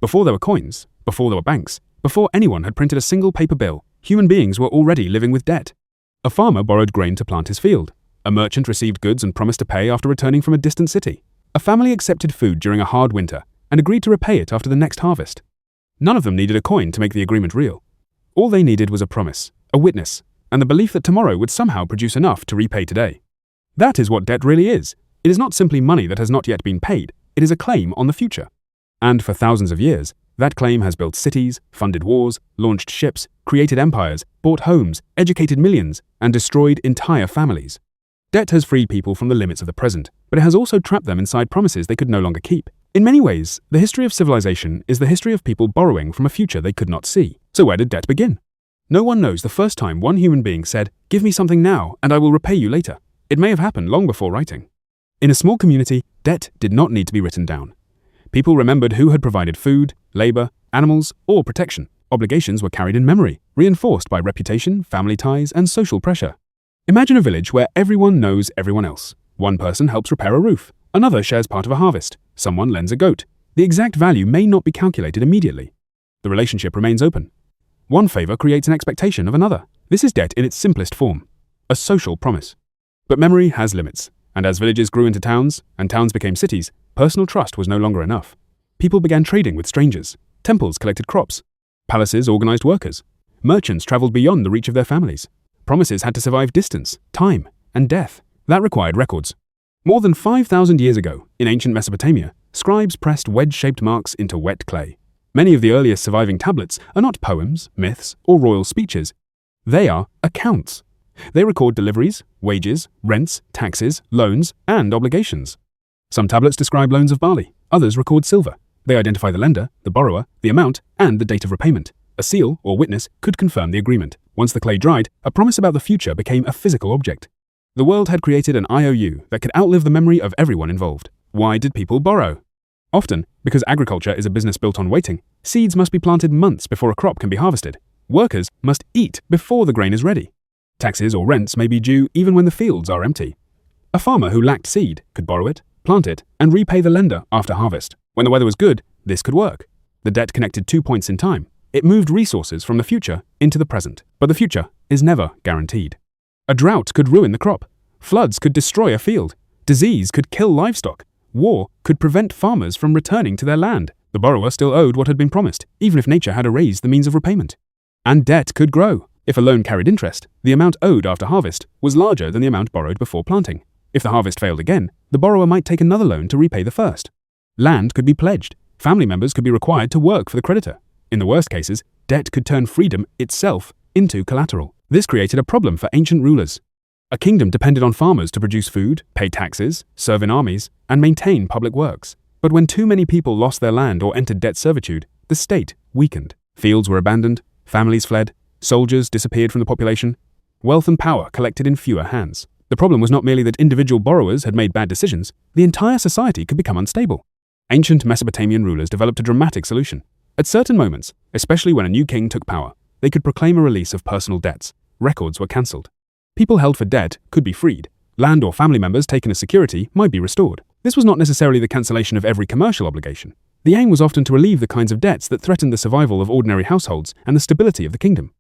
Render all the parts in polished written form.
Before there were coins, before there were banks, before anyone had printed a single paper bill, human beings were already living with debt. A farmer borrowed grain to plant his field. A merchant received goods and promised to pay after returning from a distant city. A family accepted food during a hard winter and agreed to repay it after the next harvest. None of them needed a coin to make the agreement real. All they needed was a promise, a witness, and the belief that tomorrow would somehow produce enough to repay today. That is what debt really is. It is not simply money that has not yet been paid. It is a claim on the future. And for thousands of years, that claim has built cities, funded wars, launched ships, created empires, bought homes, educated millions, and destroyed entire families. Debt has freed people from the limits of the present, but it has also trapped them inside promises they could no longer keep. In many ways, the history of civilization is the history of people borrowing from a future they could not see. So where did debt begin? No one knows the first time one human being said, "Give me something now, and I will repay you later." It may have happened long before writing. In a small community, debt did not need to be written down. People remembered who had provided food, labor, animals, or protection. Obligations were carried in memory, reinforced by reputation, family ties, and social pressure. Imagine a village where everyone knows everyone else. One person helps repair a roof. Another shares part of a harvest. Someone lends a goat. The exact value may not be calculated immediately. The relationship remains open. One favor creates an expectation of another. This is debt in its simplest form, a social promise. But memory has limits, and as villages grew into towns, and towns became cities, personal trust was no longer enough. People began trading with strangers. Temples collected crops. Palaces organized workers. Merchants traveled beyond the reach of their families. Promises had to survive distance, time, and death. That required records. More than 5,000 years ago, in ancient Mesopotamia, scribes pressed wedge-shaped marks into wet clay. Many of the earliest surviving tablets are not poems, myths, or royal speeches. They are accounts. They record deliveries, wages, rents, taxes, loans, and obligations. Some tablets describe loans of barley, others record silver. They identify the lender, the borrower, the amount, and the date of repayment. A seal or witness could confirm the agreement. Once the clay dried, a promise about the future became a physical object. The world had created an IOU that could outlive the memory of everyone involved. Why did people borrow? Often, because agriculture is a business built on waiting, seeds must be planted months before a crop can be harvested. Workers must eat before the grain is ready. Taxes or rents may be due even when the fields are empty. A farmer who lacked seed could borrow it, plant it, and repay the lender after harvest. When the weather was good, this could work. The debt connected 2 points in time. It moved resources from the future into the present. But the future is never guaranteed. A drought could ruin the crop. Floods could destroy a field. Disease could kill livestock. War could prevent farmers from returning to their land. The borrower still owed what had been promised, even if nature had erased the means of repayment. And debt could grow. If a loan carried interest, the amount owed after harvest was larger than the amount borrowed before planting. If the harvest failed again, the borrower might take another loan to repay the first. Land could be pledged. Family members could be required to work for the creditor. In the worst cases, debt could turn freedom itself into collateral. This created a problem for ancient rulers. A kingdom depended on farmers to produce food, pay taxes, serve in armies, and maintain public works. But when too many people lost their land or entered debt servitude, the state weakened. Fields were abandoned, families fled, soldiers disappeared from the population. Wealth and power collected in fewer hands. The problem was not merely that individual borrowers had made bad decisions, the entire society could become unstable. Ancient Mesopotamian rulers developed a dramatic solution. At certain moments, especially when a new king took power, they could proclaim a release of personal debts. Records were cancelled. People held for debt could be freed. Land or family members taken as security might be restored. This was not necessarily the cancellation of every commercial obligation. The aim was often to relieve the kinds of debts that threatened the survival of ordinary households and the stability of the kingdom.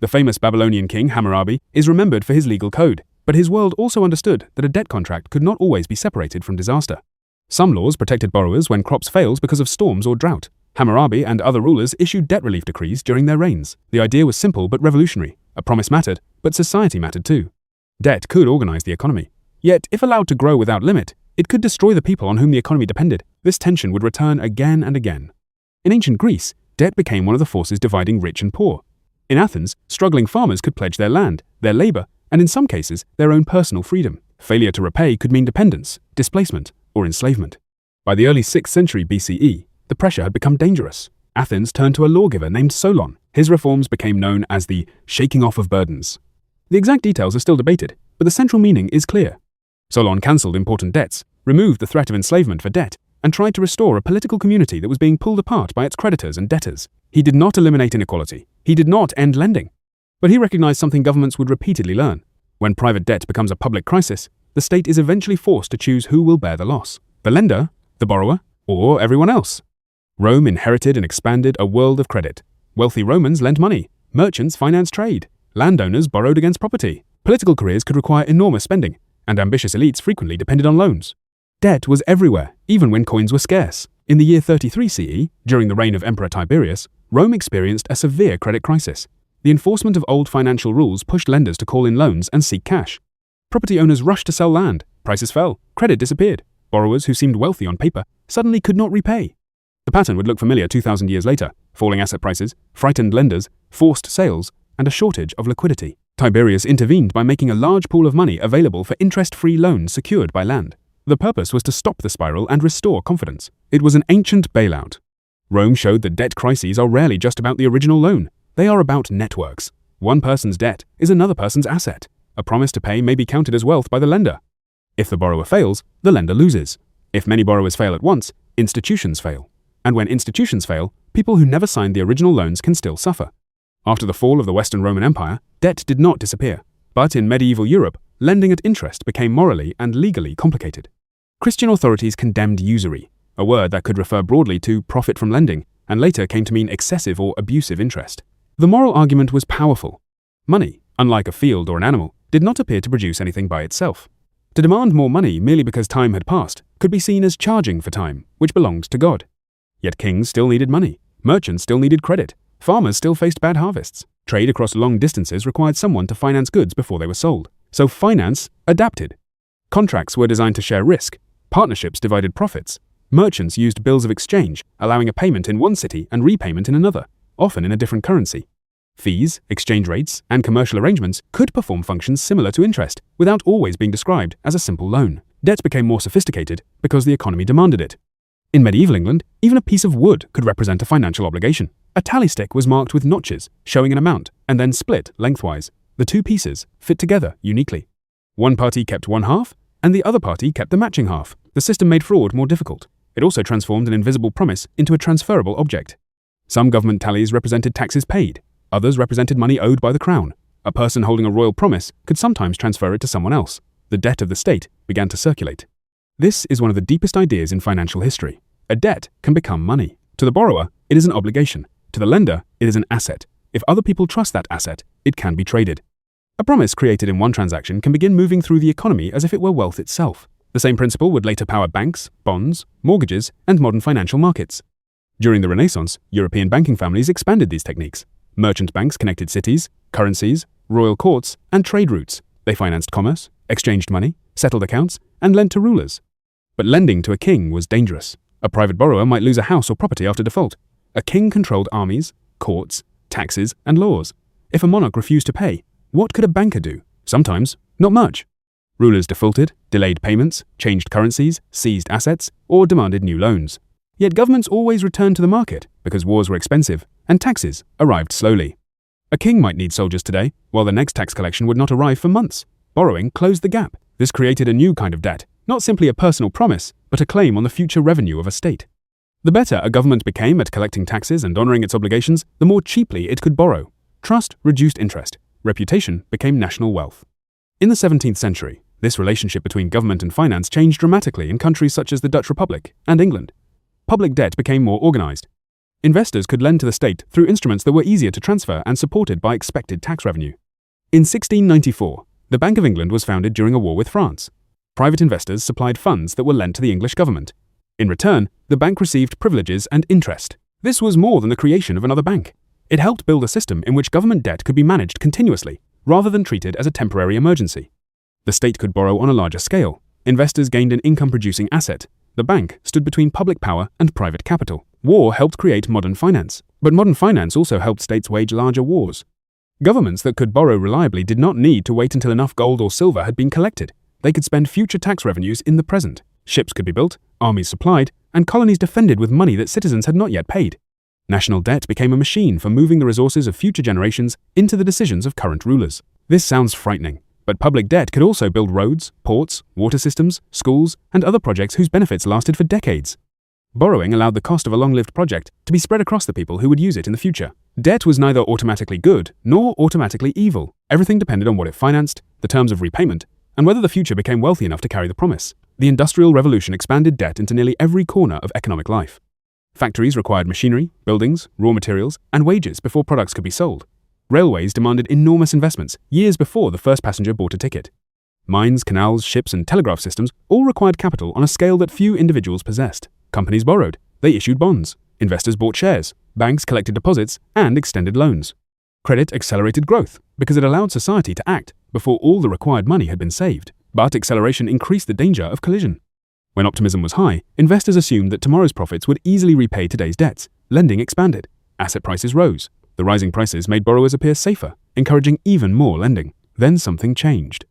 The famous Babylonian king Hammurabi is remembered for his legal code, but his world also understood that a debt contract could not always be separated from disaster. Some laws protected borrowers when crops failed because of storms or drought. Hammurabi and other rulers issued debt relief decrees during their reigns. The idea was simple but revolutionary. A promise mattered, but society mattered too. Debt could organize the economy. Yet, if allowed to grow without limit, it could destroy the people on whom the economy depended. This tension would return again and again. In ancient Greece, debt became one of the forces dividing rich and poor. In Athens, struggling farmers could pledge their land, their labor, and in some cases, their own personal freedom. Failure to repay could mean dependence, displacement, or enslavement. By the early 6th century BCE, the pressure had become dangerous. Athens turned to a lawgiver named Solon. His reforms became known as the shaking off of burdens. The exact details are still debated, but the central meaning is clear. Solon cancelled important debts, removed the threat of enslavement for debt, and tried to restore a political community that was being pulled apart by its creditors and debtors. He did not eliminate inequality. He did not end lending. But he recognized something governments would repeatedly learn. When private debt becomes a public crisis, the state is eventually forced to choose who will bear the loss: the lender, the borrower, or everyone else. Rome inherited and expanded a world of credit. Wealthy Romans lent money, merchants financed trade, landowners borrowed against property, political careers could require enormous spending, and ambitious elites frequently depended on loans. Debt was everywhere, even when coins were scarce. In the year 33 CE, during the reign of Emperor Tiberius, Rome experienced a severe credit crisis. The enforcement of old financial rules pushed lenders to call in loans and seek cash. Property owners rushed to sell land, prices fell, credit disappeared. Borrowers who seemed wealthy on paper suddenly could not repay. The pattern would look familiar 2,000 years later: falling asset prices, frightened lenders, forced sales, and a shortage of liquidity. Tiberius intervened by making a large pool of money available for interest-free loans secured by land. The purpose was to stop the spiral and restore confidence. It was an ancient bailout. Rome showed that debt crises are rarely just about the original loan. They are about networks. One person's debt is another person's asset. A promise to pay may be counted as wealth by the lender. If the borrower fails, the lender loses. If many borrowers fail at once, institutions fail. And when institutions fail, people who never signed the original loans can still suffer. After the fall of the Western Roman Empire, debt did not disappear. But in medieval Europe, lending at interest became morally and legally complicated. Christian authorities condemned usury, a word that could refer broadly to profit from lending, and later came to mean excessive or abusive interest. The moral argument was powerful. Money, unlike a field or an animal, did not appear to produce anything by itself. To demand more money merely because time had passed could be seen as charging for time, which belonged to God. Yet kings still needed money, merchants still needed credit, farmers still faced bad harvests. Trade across long distances required someone to finance goods before they were sold. So finance adapted. Contracts were designed to share risk. Partnerships divided profits. Merchants used bills of exchange, allowing a payment in one city and repayment in another, often in a different currency. Fees, exchange rates, and commercial arrangements could perform functions similar to interest, without always being described as a simple loan. Debt became more sophisticated because the economy demanded it. In medieval England, even a piece of wood could represent a financial obligation. A tally stick was marked with notches, showing an amount, and then split lengthwise. The two pieces fit together uniquely. One party kept one half, and the other party kept the matching half. The system made fraud more difficult. It also transformed an invisible promise into a transferable object. Some government tallies represented taxes paid. Others represented money owed by the crown. A person holding a royal promise could sometimes transfer it to someone else. The debt of the state began to circulate. This is one of the deepest ideas in financial history. A debt can become money. To the borrower, it is an obligation. To the lender, it is an asset. If other people trust that asset, it can be traded. A promise created in one transaction can begin moving through the economy as if it were wealth itself. The same principle would later power banks, bonds, mortgages, and modern financial markets. During the Renaissance, European banking families expanded these techniques. Merchant banks connected cities, currencies, royal courts, and trade routes. They financed commerce, exchanged money, settled accounts, and lent to rulers. But lending to a king was dangerous. A private borrower might lose a house or property after default. A king controlled armies, courts, taxes, and laws. If a monarch refused to pay, what could a banker do? Sometimes, not much. Rulers defaulted, delayed payments, changed currencies, seized assets, or demanded new loans. Yet governments always returned to the market because wars were expensive and taxes arrived slowly. A king might need soldiers today, while the next tax collection would not arrive for months. Borrowing closed the gap. This created a new kind of debt, not simply a personal promise, but a claim on the future revenue of a state. The better a government became at collecting taxes and honoring its obligations, the more cheaply it could borrow. Trust reduced interest. Reputation became national wealth. In the 17th century, this relationship between government and finance changed dramatically in countries such as the Dutch Republic and England. Public debt became more organized. Investors could lend to the state through instruments that were easier to transfer and supported by expected tax revenue. In 1694, the Bank of England was founded during a war with France. Private investors supplied funds that were lent to the English government. In return, the bank received privileges and interest. This was more than the creation of another bank. It helped build a system in which government debt could be managed continuously, rather than treated as a temporary emergency. The state could borrow on a larger scale. Investors gained an income-producing asset. The bank stood between public power and private capital. War helped create modern finance, but modern finance also helped states wage larger wars. Governments that could borrow reliably did not need to wait until enough gold or silver had been collected. They could spend future tax revenues in the present. Ships could be built, armies supplied, and colonies defended with money that citizens had not yet paid. National debt became a machine for moving the resources of future generations into the decisions of current rulers. This sounds frightening, but public debt could also build roads, ports, water systems, schools, and other projects whose benefits lasted for decades. Borrowing allowed the cost of a long-lived project to be spread across the people who would use it in the future. Debt was neither automatically good nor automatically evil. Everything depended on what it financed, the terms of repayment, and whether the future became wealthy enough to carry the promise. The Industrial Revolution expanded debt into nearly every corner of economic life. Factories required machinery, buildings, raw materials, and wages before products could be sold. Railways demanded enormous investments years before the first passenger bought a ticket. Mines, canals, ships, and telegraph systems all required capital on a scale that few individuals possessed. Companies borrowed. They issued bonds. Investors bought shares. Banks collected deposits and extended loans. Credit accelerated growth because it allowed society to act before all the required money had been saved. But acceleration increased the danger of collision. When optimism was high, investors assumed that tomorrow's profits would easily repay today's debts. Lending expanded. Asset prices rose. The rising prices made borrowers appear safer, encouraging even more lending. Then something changed.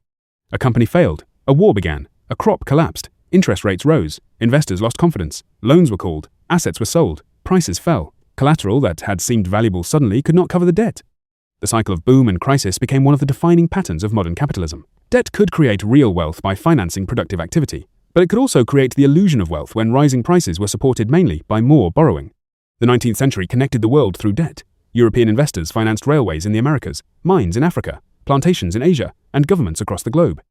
A company failed. A war began. A crop collapsed. Interest rates rose. Investors lost confidence. Loans were called. Assets were sold. Prices fell. Collateral that had seemed valuable suddenly could not cover the debt. The cycle of boom and crisis became one of the defining patterns of modern capitalism. Debt could create real wealth by financing productive activity, but it could also create the illusion of wealth when rising prices were supported mainly by more borrowing. The 19th century connected the world through debt. European investors financed railways in the Americas, mines in Africa, plantations in Asia, and governments across the globe.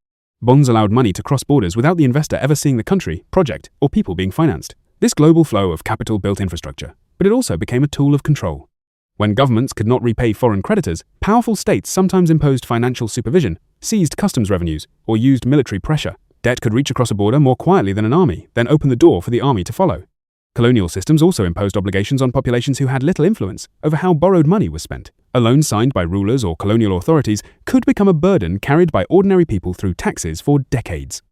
Bonds allowed money to cross borders without the investor ever seeing the country, project, or people being financed. This global flow of capital built infrastructure, but it also became a tool of control. When governments could not repay foreign creditors, powerful states sometimes imposed financial supervision, seized customs revenues, or used military pressure. Debt could reach across a border more quietly than an army, then open the door for the army to follow. Colonial systems also imposed obligations on populations who had little influence over how borrowed money was spent. A loan signed by rulers or colonial authorities could become a burden carried by ordinary people through taxes for decades.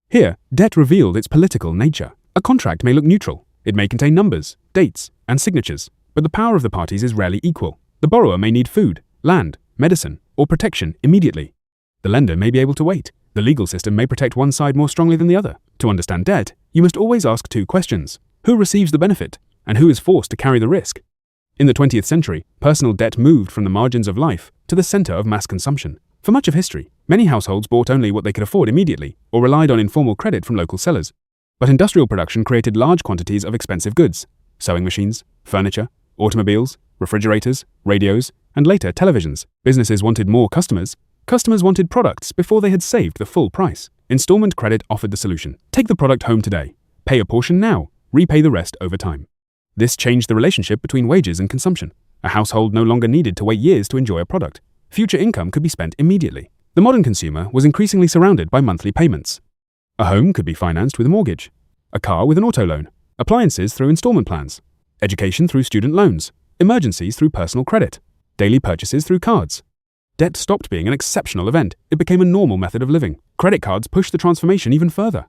Here, debt revealed its political nature. A contract may look neutral. It may contain numbers, dates, and signatures, but the power of the parties is rarely equal. The borrower may need food, land, medicine, or protection immediately. The lender may be able to wait. The legal system may protect one side more strongly than the other. To understand debt, you must always ask two questions. Who receives the benefit, and who is forced to carry the risk? In the 20th century, personal debt moved from the margins of life to the center of mass consumption. For much of history, many households bought only what they could afford immediately or relied on informal credit from local sellers. But industrial production created large quantities of expensive goods: sewing machines, furniture, automobiles, refrigerators, radios, and later televisions. Businesses wanted more customers. Customers wanted products before they had saved the full price. Installment credit offered the solution. Take the product home today. Pay a portion now. Repay the rest over time. This changed the relationship between wages and consumption. A household no longer needed to wait years to enjoy a product. Future income could be spent immediately. The modern consumer was increasingly surrounded by monthly payments. A home could be financed with a mortgage, a car with an auto loan, appliances through installment plans, education through student loans, emergencies through personal credit, daily purchases through cards. Debt stopped being an exceptional event. It became a normal method of living. Credit cards pushed the transformation even further.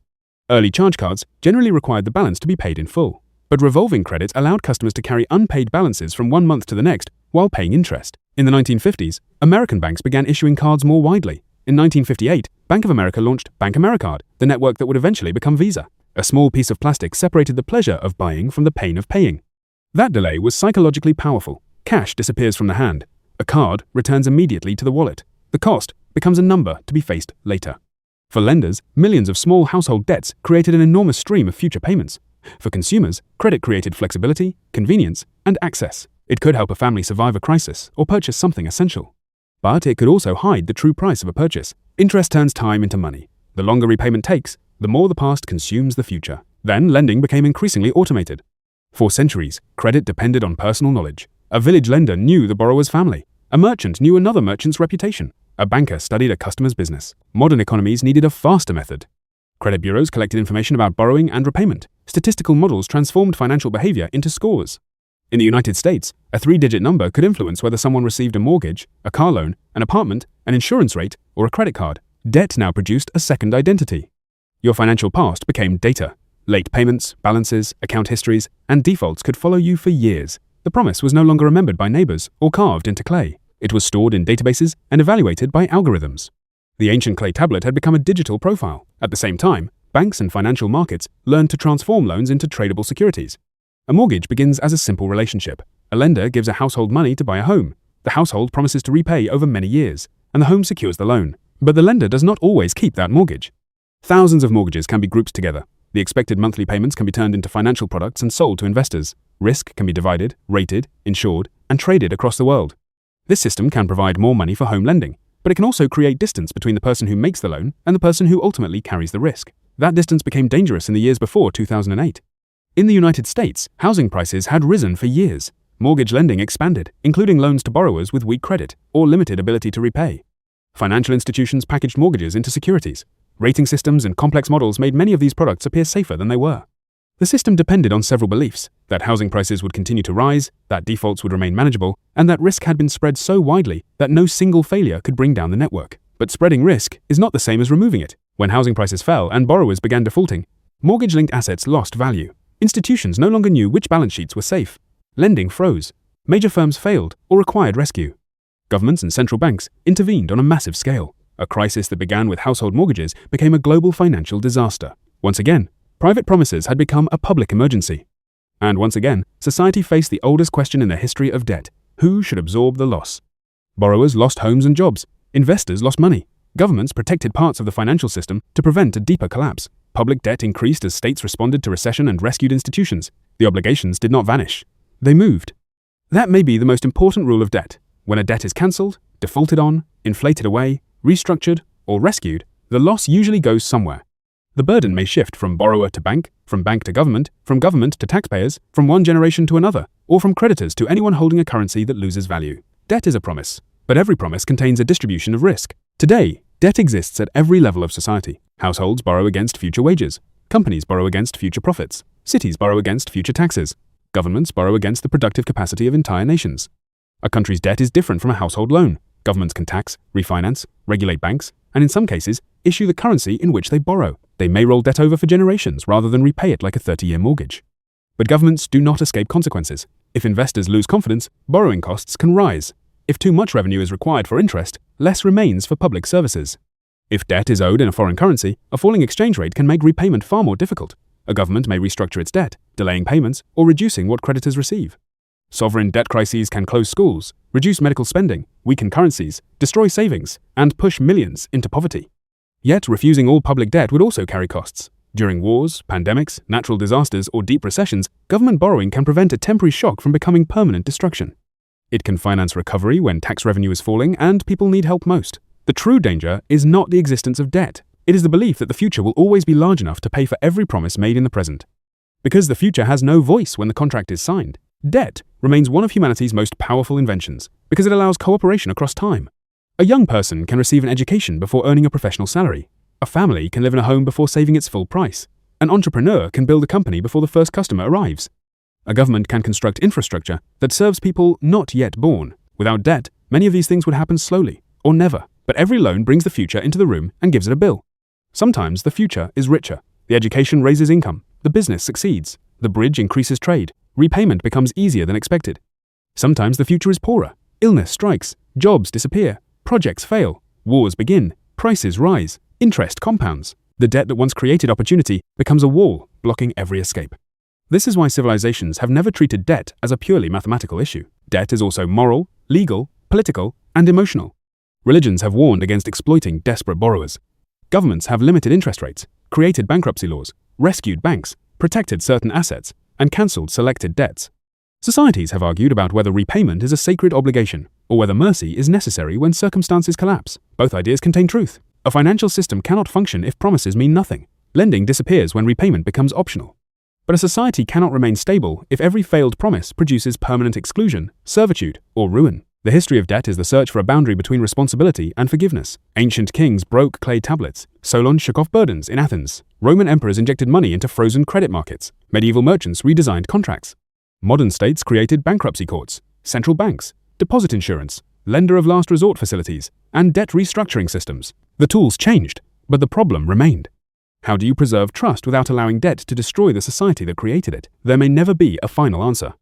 Early charge cards generally required the balance to be paid in full, but revolving credit allowed customers to carry unpaid balances from one month to the next while paying interest. In the 1950s, American banks began issuing cards more widely. In 1958, Bank of America launched Bank AmeriCard, the network that would eventually become Visa. A small piece of plastic separated the pleasure of buying from the pain of paying. That delay was psychologically powerful. Cash disappears from the hand. A card returns immediately to the wallet. The cost becomes a number to be faced later. For lenders, millions of small household debts created an enormous stream of future payments. For consumers, credit created flexibility, convenience, and access. It could help a family survive a crisis or purchase something essential. But it could also hide the true price of a purchase. Interest turns time into money. The longer repayment takes, the more the past consumes the future. Then lending became increasingly automated. For centuries, credit depended on personal knowledge. A village lender knew the borrower's family. A merchant knew another merchant's reputation. A banker studied a customer's business. Modern economies needed a faster method. Credit bureaus collected information about borrowing and repayment. Statistical models transformed financial behavior into scores. In the United States, a 3-digit number could influence whether someone received a mortgage, a car loan, an apartment, an insurance rate, or a credit card. Debt now produced a second identity. Your financial past became data. Late payments, balances, account histories, and defaults could follow you for years. The promise was no longer remembered by neighbors or carved into clay. It was stored in databases and evaluated by algorithms. The ancient clay tablet had become a digital profile. At the same time, banks and financial markets learned to transform loans into tradable securities. A mortgage begins as a simple relationship. A lender gives a household money to buy a home. The household promises to repay over many years, and the home secures the loan. But the lender does not always keep that mortgage. Thousands of mortgages can be grouped together. The expected monthly payments can be turned into financial products and sold to investors. Risk can be divided, rated, insured, and traded across the world. This system can provide more money for home lending, but it can also create distance between the person who makes the loan and the person who ultimately carries the risk. That distance became dangerous in the years before 2008. In the United States, housing prices had risen for years. Mortgage lending expanded, including loans to borrowers with weak credit or limited ability to repay. Financial institutions packaged mortgages into securities. Rating systems and complex models made many of these products appear safer than they were. The system depended on several beliefs: that housing prices would continue to rise, that defaults would remain manageable, and that risk had been spread so widely that no single failure could bring down the network. But spreading risk is not the same as removing it. When housing prices fell and borrowers began defaulting, mortgage-linked assets lost value. Institutions no longer knew which balance sheets were safe. Lending froze. Major firms failed or required rescue. Governments and central banks intervened on a massive scale. A crisis that began with household mortgages became a global financial disaster. Once again, private promises had become a public emergency. And once again, society faced the oldest question in the history of debt: who should absorb the loss? Borrowers lost homes and jobs. Investors lost money. Governments protected parts of the financial system to prevent a deeper collapse. Public debt increased as states responded to recession and rescued institutions. The obligations did not vanish. They moved. That may be the most important rule of debt. When a debt is cancelled, defaulted on, inflated away, restructured, or rescued, the loss usually goes somewhere. The burden may shift from borrower to bank, from bank to government, from government to taxpayers, from one generation to another, or from creditors to anyone holding a currency that loses value. Debt is a promise, but every promise contains a distribution of risk. Today, debt exists at every level of society. Households borrow against future wages. Companies borrow against future profits. Cities borrow against future taxes. Governments borrow against the productive capacity of entire nations. A country's debt is different from a household loan. Governments can tax, refinance, regulate banks, and in some cases, issue the currency in which they borrow. They may roll debt over for generations rather than repay it like a 30-year mortgage. But governments do not escape consequences. If investors lose confidence, borrowing costs can rise. If too much revenue is required for interest, less remains for public services. If debt is owed in a foreign currency, a falling exchange rate can make repayment far more difficult. A government may restructure its debt, delaying payments or reducing what creditors receive. Sovereign debt crises can close schools, reduce medical spending, weaken currencies, destroy savings, and push millions into poverty. Yet, refusing all public debt would also carry costs. During wars, pandemics, natural disasters, or deep recessions, government borrowing can prevent a temporary shock from becoming permanent destruction. It can finance recovery when tax revenue is falling and people need help most. The true danger is not the existence of debt. It is the belief that the future will always be large enough to pay for every promise made in the present. Because the future has no voice when the contract is signed, debt remains one of humanity's most powerful inventions because it allows cooperation across time. A young person can receive an education before earning a professional salary. A family can live in a home before saving its full price. An entrepreneur can build a company before the first customer arrives. A government can construct infrastructure that serves people not yet born. Without debt, many of these things would happen slowly, or never. But every loan brings the future into the room and gives it a bill. Sometimes the future is richer. The education raises income. The business succeeds. The bridge increases trade. Repayment becomes easier than expected. Sometimes the future is poorer. Illness strikes. Jobs disappear. Projects fail. Wars begin. Prices rise. Interest compounds. The debt that once created opportunity becomes a wall, blocking every escape. This is why civilizations have never treated debt as a purely mathematical issue. Debt is also moral, legal, political, and emotional. Religions have warned against exploiting desperate borrowers. Governments have limited interest rates, created bankruptcy laws, rescued banks, protected certain assets, and cancelled selected debts. Societies have argued about whether repayment is a sacred obligation, or whether mercy is necessary when circumstances collapse. Both ideas contain truth. A financial system cannot function if promises mean nothing. Lending disappears when repayment becomes optional. But a society cannot remain stable if every failed promise produces permanent exclusion, servitude, or ruin. The history of debt is the search for a boundary between responsibility and forgiveness. Ancient kings broke clay tablets. Solon shook off burdens in Athens. Roman emperors injected money into frozen credit markets. Medieval merchants redesigned contracts. Modern states created bankruptcy courts, central banks, deposit insurance, lender of last resort facilities, and debt restructuring systems. The tools changed, but the problem remained. How do you preserve trust without allowing debt to destroy the society that created it? There may never be a final answer.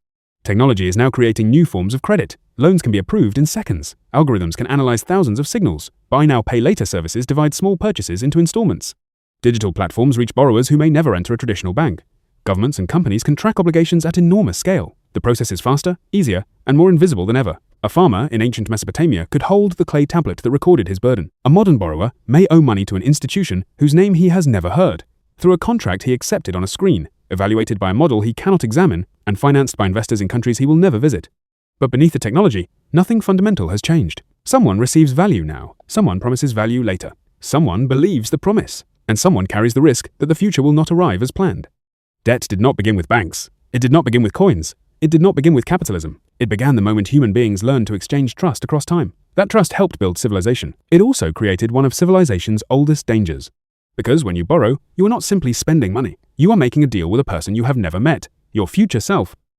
Technology is now creating new forms of credit. Loans can be approved in seconds. Algorithms can analyze thousands of signals. Buy now, pay later services divide small purchases into installments. Digital platforms reach borrowers who may never enter a traditional bank. Governments and companies can track obligations at enormous scale. The process is faster, easier, and more invisible than ever. A farmer in ancient Mesopotamia could hold the clay tablet that recorded his burden. A modern borrower may owe money to an institution whose name he has never heard, through a contract he accepted on a screen, evaluated by a model he cannot examine, and financed by investors in countries he will never visit. But beneath the technology, nothing fundamental has changed. Someone receives value now, someone promises value later. Someone believes the promise, and someone carries the risk that the future will not arrive as planned. Debt did not begin with banks. It did not begin with coins. It did not begin with capitalism. It began the moment human beings learned to exchange trust across time. That trust helped build civilization. It also created one of civilization's oldest dangers. Because when you borrow, you are not simply spending money. You are making a deal with a person you have never met, your future self.